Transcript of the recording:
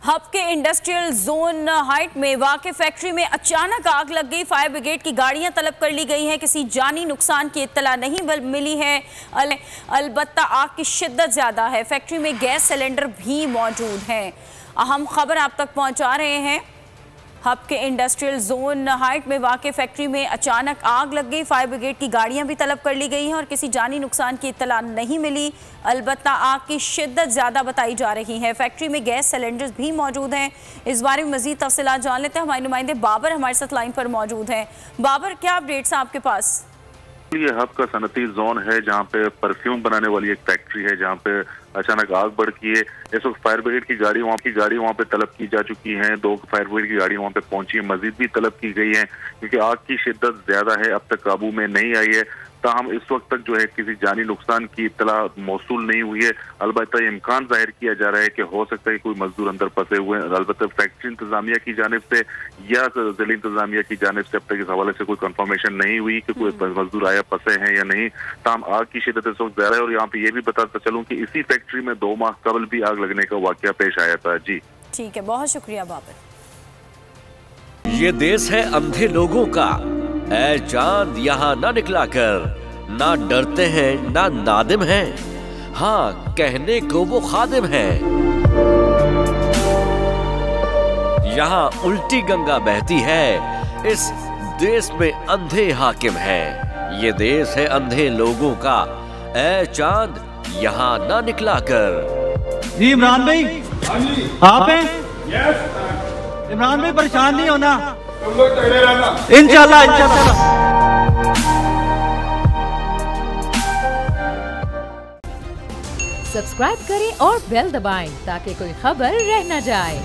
Hub के industrial zone height में वाक़ फैक्ट्री में अचानक आग लग गई। फायर ब्रिगेड की गाड़ियां तलब कर ली गई हैं। किसी जानी नुकसान की इत्तला नहीं मिली है। अलबत्ता आग की शिद्दत ज़्यादा है। फैक्ट्री में गैस सिलेंडर भी मौजूद हैं। अहम खबर आप तक पहुंचा रहे हैं। हब के इंडस्ट्रियल जोन हाइट में वाक़ फैक्ट्री में अचानक आग लग गई। फायर ब्रिगेड की गाड़ियां भी तलब कर ली गई हैं और किसी जानी नुकसान की इत्तला नहीं मिली। अलबत्ता आग की शिद्दत ज़्यादा बताई जा रही है। फैक्ट्री में गैस सिलेंडर्स भी मौजूद हैं। इस बारे में मज़ीद तफसीलात जान लेते हैं। हमारे नुमाइंदे बाबर हमारे साथ लाइन पर मौजूद हैं। बाबर, क्या अपडेट्स हैं आपके पास? ये हब का सनती जोन है जहाँ पे परफ्यूम बनाने वाली एक फैक्ट्री है, जहाँ पे अचानक आग भड़की है। इस वक्त फायर ब्रिगेड की गाड़ी वहाँ पे तलब की जा चुकी हैं। 2 फायर ब्रिगेड की गाड़ी वहाँ पे पहुंची है, मजीद भी तलब की गई है क्योंकि आग की शिद्दत ज्यादा है, अब तक काबू में नहीं आई है। ताहम इस वक्त तक जो है किसी जानी नुकसान की इत्तला मौसूल नहीं हुई है। अलबत्ता इम्कान जाहिर किया जा रहा है कि हो सकता है कोई मजदूर अंदर फंसे हुए हैं। अलबत्ता फैक्ट्री इंतजामिया की जानिब से या जिला इंतजामिया की जानिब से अब तक इस हवाले से कोई कंफर्मेशन नहीं हुई कि कोई मजदूर आया फंसे हैं या नहीं। ताहम आग की शिद्दत इस वक्त ज्यादा है और यहाँ पे ये भी बताता चलूँ कि इसी फैक्ट्री में 2 माह कबल भी आग लगने का वाकया पेश आया था। जी ठीक है, बहुत शुक्रिया बाबर। ये देश है अंधे लोगों का, ऐ चांद यहाँ ना निकला कर। ना डरते हैं ना नादिम हैं, हाँ कहने को वो खादिम हैं। यहाँ उल्टी गंगा बहती है, इस देश में अंधे हाकिम हैं। ये देश है अंधे लोगों का, ऐ चांद यहाँ ना निकला कर। जी इमरान भाई, आप हैं? इमरान भाई परेशान नहीं होना, तुम लोग तगड़े रहना इंशाल्लाह इंशाल्लाह। सब्सक्राइब करें और बेल दबाएं ताकि कोई खबर रह न जाए।